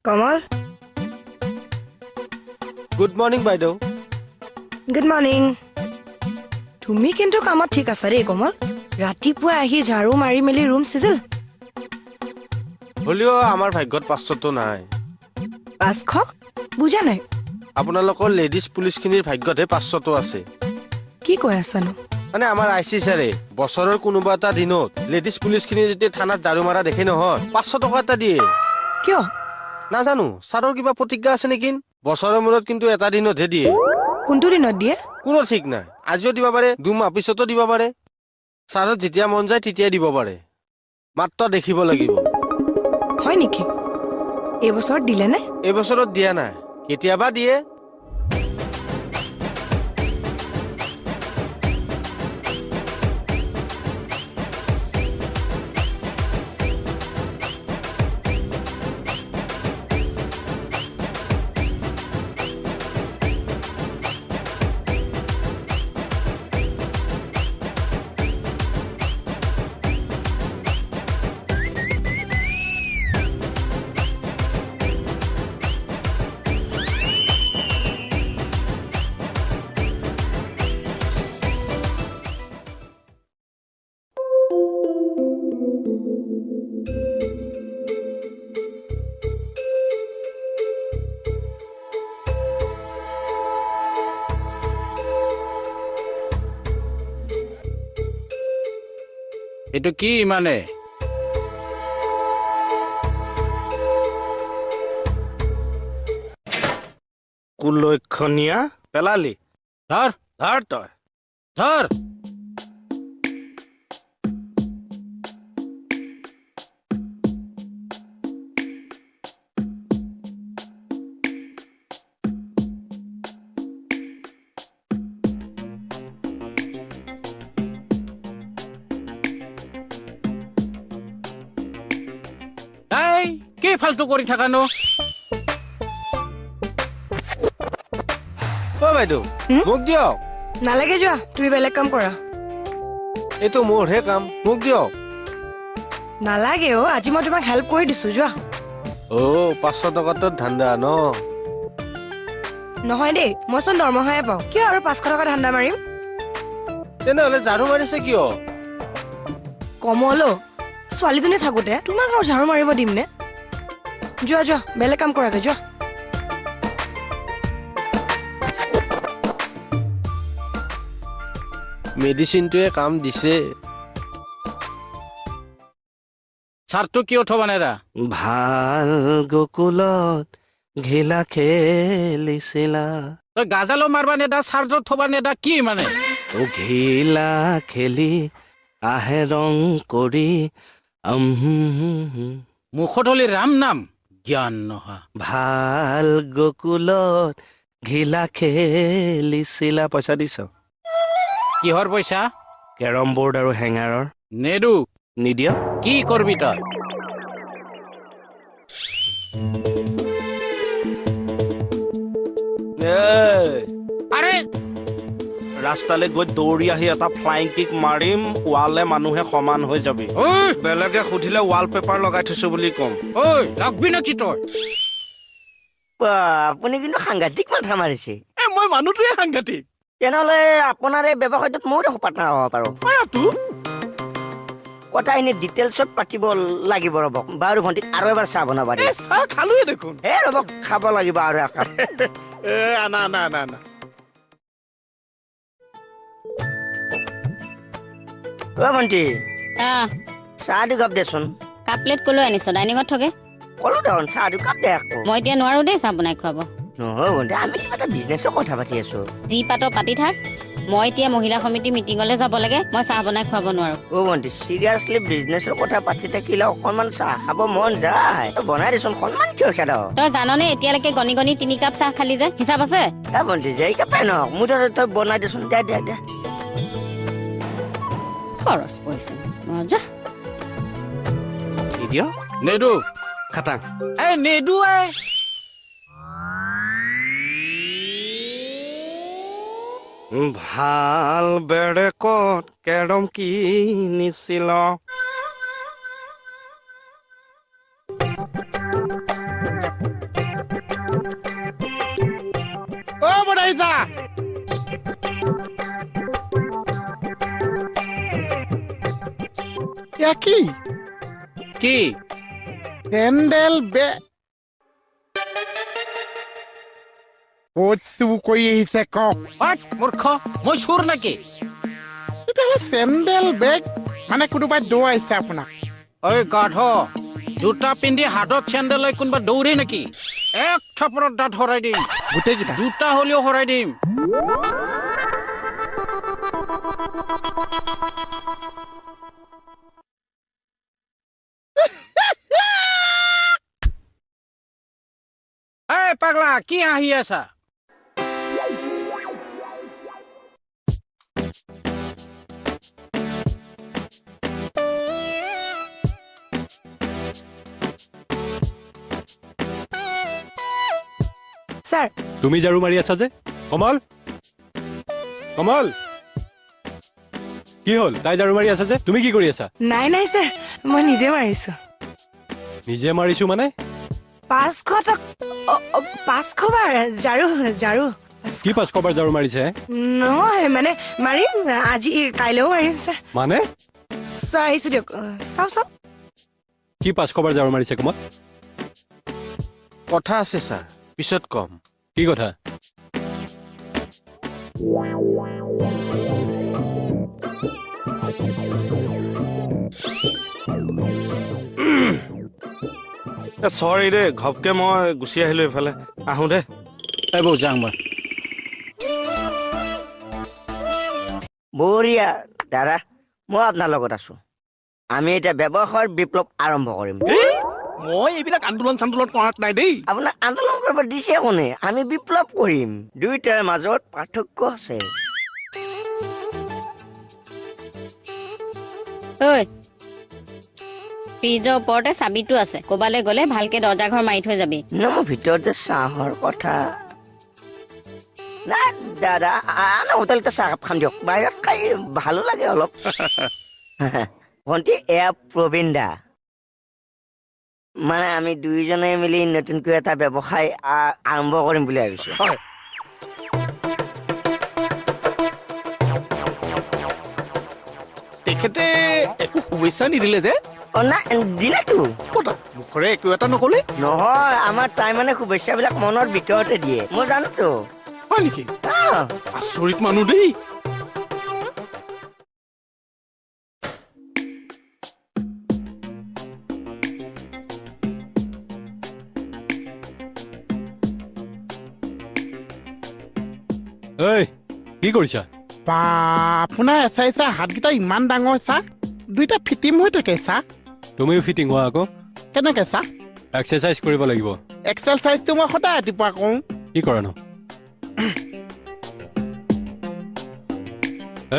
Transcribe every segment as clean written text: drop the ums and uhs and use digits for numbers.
Kamal good morning বাইদেউ good morning তুমি কিন্তু কামত ঠিক আছা দেই কমল ৰাতিপুৱা আহি ঝাৰু মাৰি মেলি ৰুম চিজিল হলিও আমাৰ ভাগ্যত 500টো নাই 500 বুজা নাই আপোনালোকৰ লেডিজ পুলিচখিনিৰ ভাগ্যতহে 500টো আছে কি কৈ আছানো মানে আমাৰ আইচি ছাৰে বছৰৰ কোনোবা এটা দিনত লেডিজ পুলিচখিনি যেতিয়া থানাত ঝাৰু মাৰা দেখে নহয় 500 টকা এটা দিয়ে কিয় নাজানো ছাৰৰ কিবা প্ৰতিজ্ঞা আছে নেকি বছৰৰ মূৰত কিন্তু এটা দিনতহে দিয়ে কোনটো দিনত দিয়ে কোনো ঠিক নাই আজিও দিব পাৰে 2 মাহ পিছতো দিব পাৰে ছাৰৰ যেতিয়া মন যায় তেতিয়াই দিব পাৰে মাত্ৰ দেখিব লাগিব হয় নেকি এই বছৰত দিলে নে এই বছৰত দিয়া নাই কেতিয়াবা দিয়ে এইটো কি মানে কুলক্ষণীয়া পেলালি ধৰ ধৰ তই ধৰ এই কি ফালতু কৰি থাকা নো অ বাইদেউ মোক দিয়ক নালাগে যোৱা তুমি বেলেগ কাম কৰা এইটো মোৰহে কাম মোক দিয়ক নালাগে অ আজি মই তোমাক হেল্প কৰি দিছো যোৱা অ 500 টকাটো ধান্দা ন নহয় দেই মইচোন দৰমহাহে পাওঁ কিয় আৰু 500 টকা ধান্দা মাৰিম তেনেহ'লে ঝাৰু মাৰিছে কিয় কমল ছোৱালীজনী থাকোতে তোমাক আৰু ঝাৰু মাৰিব দিম নে যোৱা যোৱা বেলেগ কাম কৰাগে যোৱা মেডিচিনটোৱে কাম দিছে ছাৰটো কি উঠবা নেৰা ভাল গকুলত ঘিলা খেলিছিলা তই গাজালো মাৰবা নেদা ছাৰটো থবা নেদা কি মানে ঘিলা খেলি আহে ৰং কৰি মুখত হলি ৰাম নাম জ্ঞান নহা ভাল গকুলত ঘিলা খেলিছিলা পইচা দিছ কিহৰ পইচা কেৰম বৰ্ড আৰু হেঙাৰৰ নেদু নিদিয় কি কৰবি তই আৰে ৰাস্তালৈ গৈ দৌৰি আহি এটা ফ্লাইং কিক মাৰিম ৱালে মানুহে সমান হৈ যাবি ঐ বেলেগে সুধিলে ৱাল পেপাৰ লগাই থৈছো বুলি কম ঐ লাগবি নেকি তই আপুনি কিন্তু সাংঘাতিক মাথা মাৰিছে মই মানুহটোৱে সাংঘাতিক তেনেহলে আপোনাৰ এই ব্যৱসায়টোত ময়ো দেখো পাৰ্টনাৰ হ'ব পাৰো কথাখিনি ডিটেইলছত পাতিব লাগিব ৰ'ব বাৰু ভণ্টি আৰু এবাৰ চাহ বনাব দিম চাহ খালোৱে দেখোন হে ৰ'ব খাব লাগিব আৰু একাপ আনা আনা আনা আনা অ ভণ্টি আহ চাহ দুকাপ দেচোন কাপ প্লেট কলৈ আনিছ ডাইনিঙত থাকে ক'লো দেখোন চাহ দুকাপ দে আকৌ মই এতিয়া নোৱাৰো দেই চাহ বনাই খুৱাব নহয় ভণ্টি আমি কিবা এটা বিজনেছৰ কথা পাতি আছো যি পাত পাতি থাক মই এতিয়া মহিলা সমিতি মিটিঙলৈ যাব লাগে মই চাহ বনাই খুৱাব নোৱাৰো অ ভণ্টি চিৰিয়াছলি বিজনেছৰ কথা পাতি থাকিলে অকণমান চাহ খাব মন যায় তই বনাই দেচোন সন্মান কিয় খেদ তই জাননে এতিয়ালৈকে গণি গণি 3 কাপ চাহ খালি যে হিচাপ আছে হে ভণ্টি যে এই কাপে নহওক মোৰ তাতে তই বনাই দেচোন দে দে দে খৰচ পৰিছে যা নিদিয় নেদু খাটাং এই নেদু ভাল বেৰেকত কেৰম কিনিছিল কি কি চেণ্ডেল বে ক'ত চুৰ কৰি আহিছে কওক বাট মূৰ্খ মই চোৰ নেকি তেতিয়াহ'লে চেণ্ডেল বেগ মানে কোনোবাই দৌৰাইছে আপোনাক ঐ গাধ জোতা পিন্ধি হাতত চেণ্ডেল লৈ কোনোবা দৌৰে নেকি এক থাপৰত দাঁত হৰাই দিম গোটেইকেইটা দুটা হ'লেও হৰাই দিম এই পাগলা কি আহি আছা ছাৰ তুমি ঝাৰু মাৰি আছা যে কমল কমল কি হ'ল তাই ঝাৰু মাৰি আছা যে তুমি কি কৰি আছা নাই নাই ছাৰ মই নিজে মাৰিছো নিজে মাৰিছো মানে 500 টকা 500 বাৰ ঝাৰু ঝাৰু কি 500 বাৰ ঝাৰু মাৰিছে নহয় মানে মাৰিম আজি কাইলৈও মাৰিম ছাৰ মানে ছাৰ আহিছো দিয়ক চাওক চাওক কি 500 বাৰ ঝাৰু মাৰিছে কমল কথা আছে ছাৰ পিছত কম কি কথা চৰি দে ঘপকে মই গুচি আহিলো এইফালে আহো দে এই বৌ যাওঁ মই বঢ়িয়া দাদা মই আপোনাৰ লগত আছো আমি এতিয়া ব্যৱসায়ৰ বিপ্লৱ আৰম্ভ কৰিম মই এইবিলাক আন্দোলন চান্দোলন কৰাত নাই দেই আপোনাক আন্দোলন কৰিব দিছে কোনে আমি বিপ্লৱ কৰিম দুয়োটাৰ মাজত পাৰ্থক্য আছে ঐ ফ্ৰিজৰ ওপৰতে চাবিটো আছে ক'বালৈ গ'লে ভালকে দৰ্জা ঘৰ মাৰি থৈ যাবি মোৰ ভিতৰতে চাহৰ কথা নাই দাদা আমি হোটেলতে চাহ কাপ খাম দিয়ক বাহিৰত খাই ভালো লাগে অলপ ভণ্টি এয়া প্ৰবীণ দা মানে আমি দুয়োজনে মিলি নতুনকৈ এটা ব্যৱসায় আৰম্ভ কৰিম বুলি ভাবিছো তেখেতে একো শুভেচ্ছা নিদিলে যে নাই দিলেতো মুখৰে একো এটা নকলে নহয় আমাৰ তাই মানে শুভেচ্ছাবিলাক মনৰ ভিতৰতে দিয়ে মই জানোতো হয় নেকি আহ, আচৰিত মানুহ দেই ঐ কি কৰিছা বা আপোনাৰ এচাই চা হাতকেইটা ইমান ডাঙৰ চা দুইটা ফিটিম হৈ থাকে চা তুমিও ফিটিং হোৱা আকৌ কেনেকে চা এক্সাৰচাইজ কৰিব লাগিব এক্সাৰচাইজটো মই সদায় ৰাতিপুৱা কৰোঁ কি কৰা নো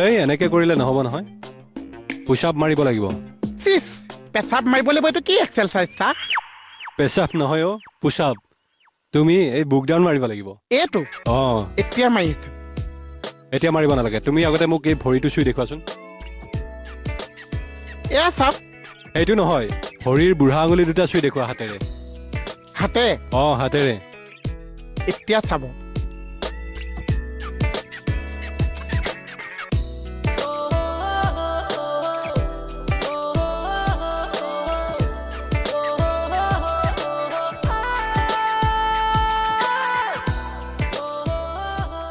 এই এনেকে কৰিলে নহ'ব নহয় পুছ আপ মাৰিব লাগিব চিচ পেচাব মাৰিব লাগিব এইটো কি এক্সাৰচাইজ চা পেচাব নহয় অ' পুছ আপ তুমি এই বুক ডাউন মাৰিব লাগিব এইটো অঁ এতিয়া মাৰিছো এতিয়া মাৰিব নালাগে তুমি আগতে মোক এই ভৰিটো চুই দেখুৱাচোন এয়া চাওক এইটো নহয় ভৰিৰ বুঢ়া আঙুলি দুটা চুই দেখুওৱা হাতেৰে হাতে অঁ হাতেৰে এতিয়া চাব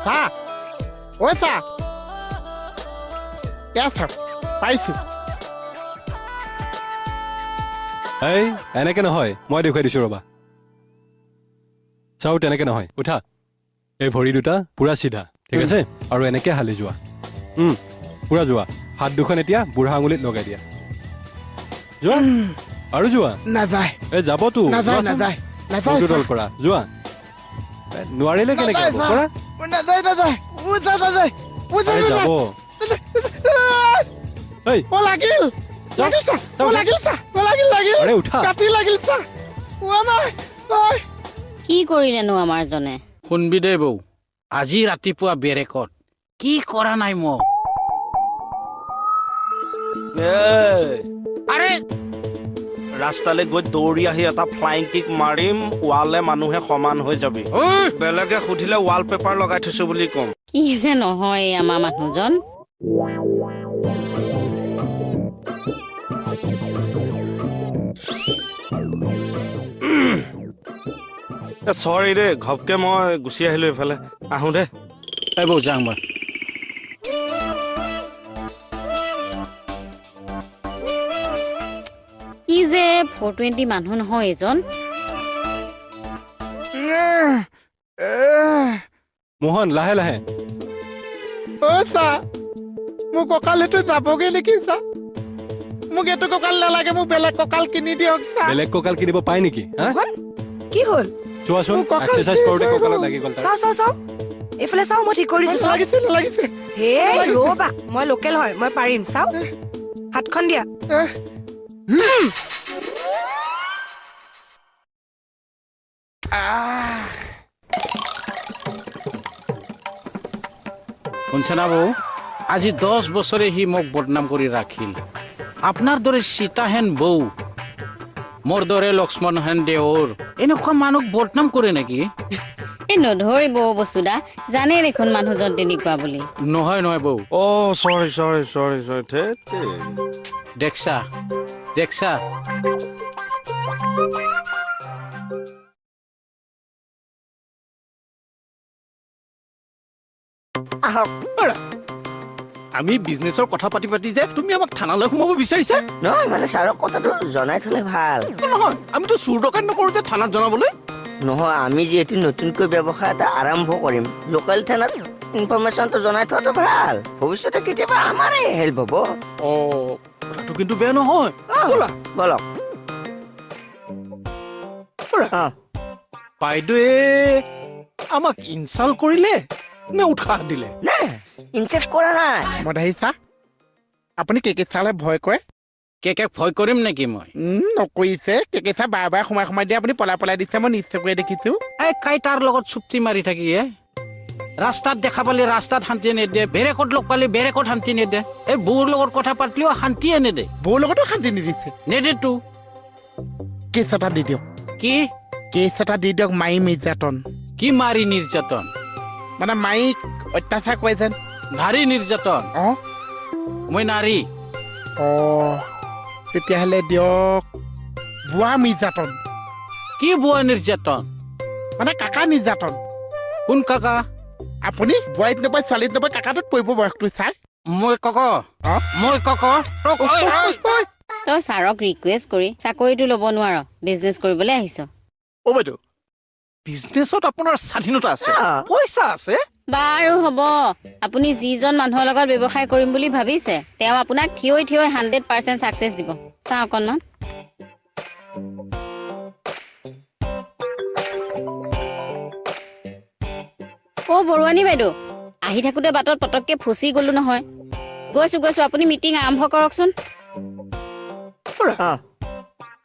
চা ঐ চা এয়া চাওক পাইছো এই এনেকে নহয় মই দেখুৱাই দিছো ৰবা চাও তেনেকে নহয় উঠা এই ভৰি দুটা পুৰা চিধা ঠিক আছে আৰু এনেকে হালি যোৱা পুৰা যোৱা হাত দুখন এতিয়া বুঢ়া আঙুলিত লগাই দিয়া যোৱা আৰু যোৱা নাযায় এই যাবতো নাযায় যোৱাচোন। নাযায় নাযায় মূৰটো তল কৰা যোৱা নোৱাৰিলে কেনেকে হ'ব কৰা নাযায় নাযায় উজা নাযায় উজা আৰে যাব এই ও লাগিল যাও, লাগিল চা যাও, ও যাও। লাগিল চা ও লাগিল লাগিল আৰে উঠা কাটি লাগিল চা ও নাই ঐ কি কৰিলেনো আমাৰ জনে শুনবি দে বৌ আজি ৰাতিপুৱা বেৰেকত কি কৰা নাই মোক আৰে ৰাস্তালৈ গৈ দৌৰি আহি এটা ফ্লাইং কিক মাৰিম ৱালে মানুহে সমান হৈ যাবি ঐ বেলেগে সুধিলে ৱাল পেপাৰ লগাই থৈছো বুলি ক'ম কি যে নহয় এই আমাৰ মানুহজন চৰি দেই ঘপকে মই গুচি আহিলো এইফালে আহো দে এই বৌ যাওঁ মই কি যে 420 মানুহ নহয় এজন মোহন লাহে লাহে অ' চা মোৰ কঁকাল এইটো যাবগে নেকি চা মোক এইটো কঁকাল নালাগে মোক বেলেগ কঁকাল কিনি দিয়ক চা বেলেগ কঁকাল কিনিব পাই নেকি হা মোহন, কি হ'ল চোৱাচোন মোৰ কঁকাল এক্সাৰচাইজ বিষ কৰোঁতে হৈ কঁকালত গ'ল। লাগি গ'ল তাৰ। চাও চাও চাও এইফালে চাও মই ঠিক কৰি দিছো চাও। লাগিছে নালাগিছে হে ৰ'বা মই লোকেল হয় মই পাৰিম চাও হাতখন দিয়া শুনছে না বৌ আজি 10 বছৰে সি মোক বদনাম কৰি ৰাখিল আপোনাৰ দৰে সীতাহেন বৌ মোৰ দৰে লক্ষ্মণহেন দেউৰ এনেকুৱা মানুহক বদনাম কৰে নেকি এই নধৰিব বস্তুদা জানে দেখোন মানুহজন তেনেকুৱা বুলি নহয় নহয় বৌ অ' চৰি চৰি চৰি চৰি দেখছা দেখছা আহক আমি বিজনেছৰ কথা পাতি পাতি যে তুমি আমাক থানালৈ সোমাব বিচাৰিছা নহয় মানে ছাৰক কথাটো জনাই থলে ভাল নহয় আমিতো চুৰ ডকাইত নকৰো যে থানাত জনাবলৈ নহয় আমি যিহেতু নতুনকৈ ব্যৱসায় এটা আৰম্ভ কৰিম লোকেল থানাত ইনফৰমেশ্যনটো জনাই থোৱাটো ভাল ভৱিষ্যতে কেতিয়াবা আমাৰে হেল্প হ'ব অ কথাটো কিন্তু বেয়া নহয় ব'লা বলক অ বাইদেৱে আমাক ইনচাল্ট কৰিলে নে উৎসাহ দিলে নাই ইনচেক্ট কৰা নাই মদাহী চা আপুনি কেকে চালে ভয় কৰে কেকে ভয় কৰিম নেকি মই নকৰিছে কেকে চা বাৰে বাৰে সোমাই সোমাই দিয়ে আপুনি পলাই দিছে মই নিশ্চয়কৈ দেখিছো এই কাই তাৰ লগত চুক্তি মাৰি থাকি ৰাস্তাত দেখা পালে ৰাস্তাত শান্তি নেদে বেৰেকত লগ পালে বেৰেকত শান্তি নেদে এই বৌৰ লগত কথা পাতিলেও শান্তিয়ে নেদে বৌৰ লগতো শান্তি নিদিছে নেদেতো কেছ এটা দি দিয়ক কি কেছ এটা দি দিয়ক মাৰি নিৰ্যাতন কি মাৰি নিৰ্যাতন মানে মাইক অত্যাচাৰ কৰে যেন নাৰী নিৰ্যাতন অ মই নাৰী অ তেতিয়াহ'লে দিয়ক বুঢ়া নিৰ্যাতন কি বোৱা নিৰ্যাতন মানে কাকা নিৰ্যাতন কোন কাকা আপুনি বোৱাৰীত নপায় ছোৱালীত নপায় কাকাটোত পৰিব বয়সটো চাই মই কক অ? মই কক তোক ঐ, ঐ। তই ছাৰক ৰিকুৱেষ্ট কৰি চাকৰিটো ল'ব নোৱাৰ বিজনেছ কৰিবলৈ আহিছ অ বাইদেউ বিজনেছত আপোনাৰ স্বাধীনতা আছে অ। পইচা আছে বাৰু হ'ব আপুনি যিজন মানুহৰ লগত ব্যৱসায় কৰিম বুলি ভাবিছে তেওঁ আপোনাক থিয় 100% ছাকচেছ দিব চাওঁ অকণমান অ' বৰুৱানী বাইদেউ আহি থাকোতে বাটত পটককে ফচি গলো নহয় গৈছো আপুনি মিটিং আৰম্ভ কৰকচোন অ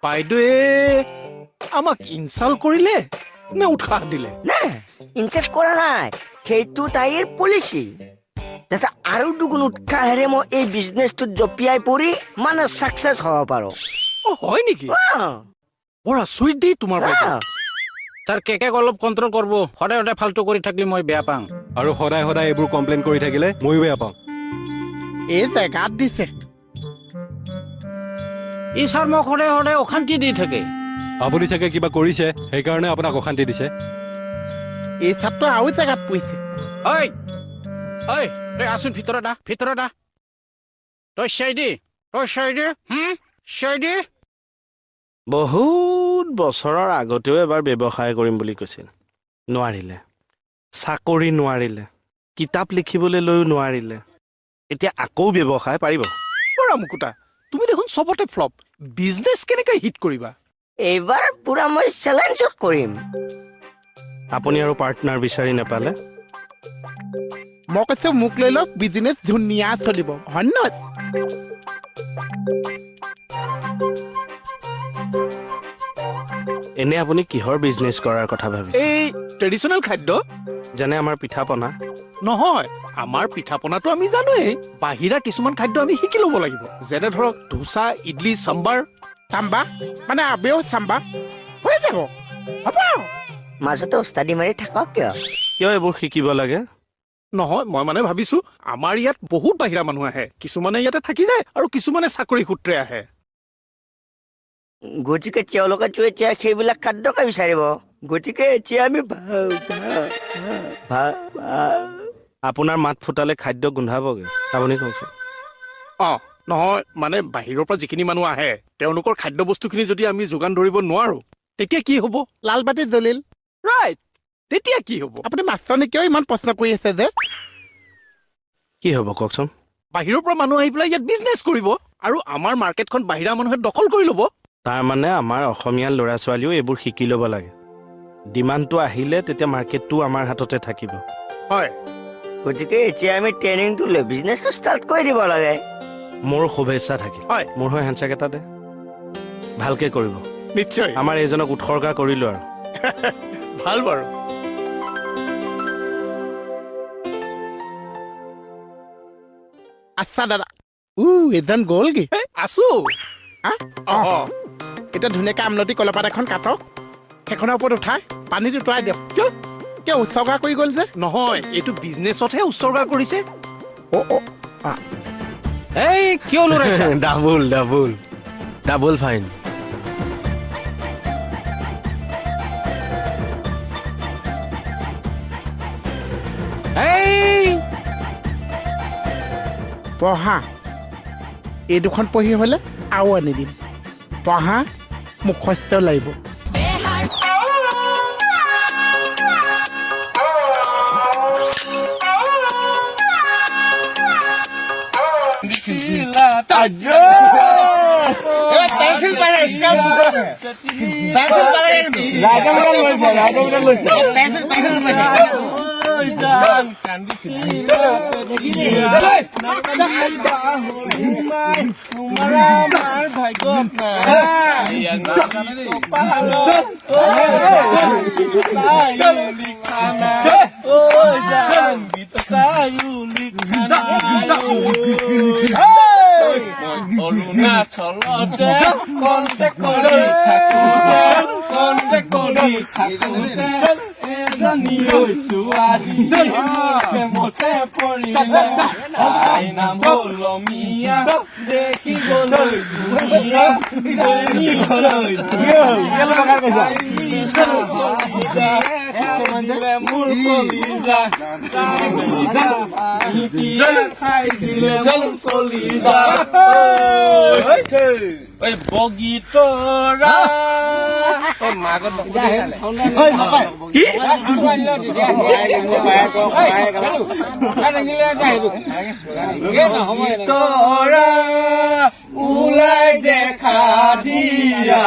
বাইদেৱে আমাক ইনচাল্ট কৰিলে নে উৎসাহ দিলে নাই ইনচেক্ট কৰা নাই সেইটো তাইৰ পলিচি যাতে আৰু দুগুণ উৎসাহেৰে মই এই বিজনেছটোত জঁপিয়াই পৰি মানে ছাকচেছ হ'ব পাৰো অ হয় নেকি বৰ আচৰিত দেই তোমাৰ বাইদেউ তাৰ কেকে অলপ কণ্ট্ৰল কৰিব সদায় সদায় ফাল্টু কৰি থাকিলে মই বেয়া পাওঁ আৰু সদায় সদায় এইবোৰ কমপ্লেইন কৰি থাকিলে ময়ো বেয়া পাওঁ এই জেগাত দিছে ই ছাৰ মোক সদায় সদায় অশান্তি দি থাকে আপুনি চাগে কিবা কৰিছে সেইকাৰণে আপোনাক অশান্তি দিছে এই ছাত্ৰ আৰু জেগাত পৰিছে ঐ ঐ তই আছোন ভিতৰত আহ তই চাই দি চাই দি বহুত বছৰৰ আগতেও এবাৰ ব্যৱসায় কৰিম বুলি কৈছিল নোৱাৰিলে চাকৰি নোৱাৰিলে কিতাপ লিখিবলৈ লৈও নোৱাৰিলে এতিয়া আকৌ ব্যৱসায় পাৰিব পৰা মুকুতা তুমি দেখোন চবতে ফ্লপ বিজনেছ কেনেকৈ হিট কৰিবা এইবাৰ পুৰা মই চেলেঞ্জত কৰিম আপুনি আৰু পাৰ্টনাৰ বিচাৰি নাপালে মই কৈছো মোক লৈ লওক বিজনেছ ধুনীয়া চলিব হয় নহয় এনে আপুনি কিহৰ বিজনেছ কৰাৰ কথা ভাবিছে এই ট্ৰেডিশ্যনেল খাদ্য যেনে আমাৰ পিঠা পনা নহয় আমাৰ পিঠা পনাটো আমি জানোৱেই বাহিৰা কিছুমান খাদ্য আমি শিকি ল'ব লাগিব যেনে ধৰক ধোচা ইডলি চাম্বাৰ চাম্বা মানে আবেও চাম্বা হৈ যাব হ'ব মাজতে ওস্তাদি মাৰি থাকক কিয় কিয় এইবোৰ শিকিব লাগে নহয় মই মানে ভাবিছো আমাৰ ইয়াত বহুত বাহিৰা মানুহ আহে কিছুমানে ইয়াতে থাকি যায় আৰু কিছুমানে চাকৰি সূত্ৰে আহে গতিকে তেওঁলোকেতো এতিয়া সেইবিলাক খাদ্যকে বিচাৰিব গতিকে এতিয়া আমি আপোনাৰ মাত ফুটালে খাদ্য গোন্ধাবগে আপুনি কওকচোন অ নহয় মানে বাহিৰৰ পৰা যিখিনি মানুহ আহে তেওঁলোকৰ খাদ্য বস্তুখিনি যদি আমি যোগান ধৰিব নোৱাৰো তেতিয়া কি হ'ব লালবাতি জ্বলিল ৰাইট তেতিয়া কি হ'ব আপুনি মাষ্টৰনি কিয় ইমান প্ৰশ্ন কৰি আছে যে কি হ'ব কওকচোন বাহিৰৰ পৰা মানুহ আহি পেলাই ইয়াত বিজনেছ কৰিব আৰু আমাৰ মাৰ্কেটখন বাহিৰা মানুহে দখল কৰি ল'ব তাৰমানে আমাৰ অসমীয়া ল'ৰা ছোৱালীও এইবোৰ শিকি ল'ব লাগে ডিমাণ্ডটো আহিলে তেতিয়া মাৰ্কেটটো আমাৰ হাততে থাকিব হয় গতিকে এতিয়া আমি ট্ৰেইনিংটো লৈ বিজনেছটো ষ্টাৰ্ট কৰি দিব লাগে মোৰ শুভেচ্ছা থাকিল হয় মোৰ হৈ হেণ্ডশ্বেক এটা দে ভালকে কৰিব নিশ্চয় আমাৰ এইজনক উৎসৰ্গা কৰিলো আৰু ভাল বাৰু আচ্ছা দাদা এজন গ'লগে আছো অ এতিয়া ধুনীয়াকে আমলতি কলপাত এখন কাটক সেইখনৰ ওপৰত উঠাই পানীত উতৰাই দিয়ক কিয় কিয় উৎসৰ্গা কৰি গ'ল যে নহয় এইটো বিজনেছতহে উৎসৰ্গা কৰিছে এই কিয় লৰাইছা ডাবুল ডাবুল ডাবুল ফাইন এই পঢ়া এই দুখন পঢ়ি হ'লে আৰু আনি দিম পঢ়া মুখস্থ লাগিব অৰুণাচলতে কণ্টেক কৰি থাকোঁতে এজনী ছোৱালী প্ৰেমতে পৰিলে তাই নাম বলমীয়া দেখিবলৈ ধুনীয়া দেখিবলৈ দিলে মোৰ কলিজা খাই দিলে মোৰ কলিজা ঐ বগীতৰা তৰা ওলাই দেখা দিয়া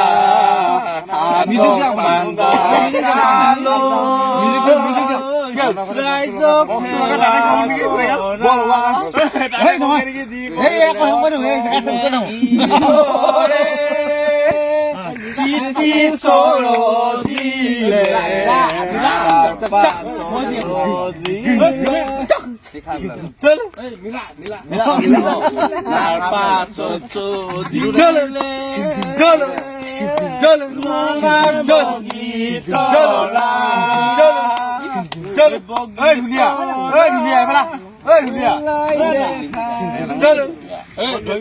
ধুনীয়া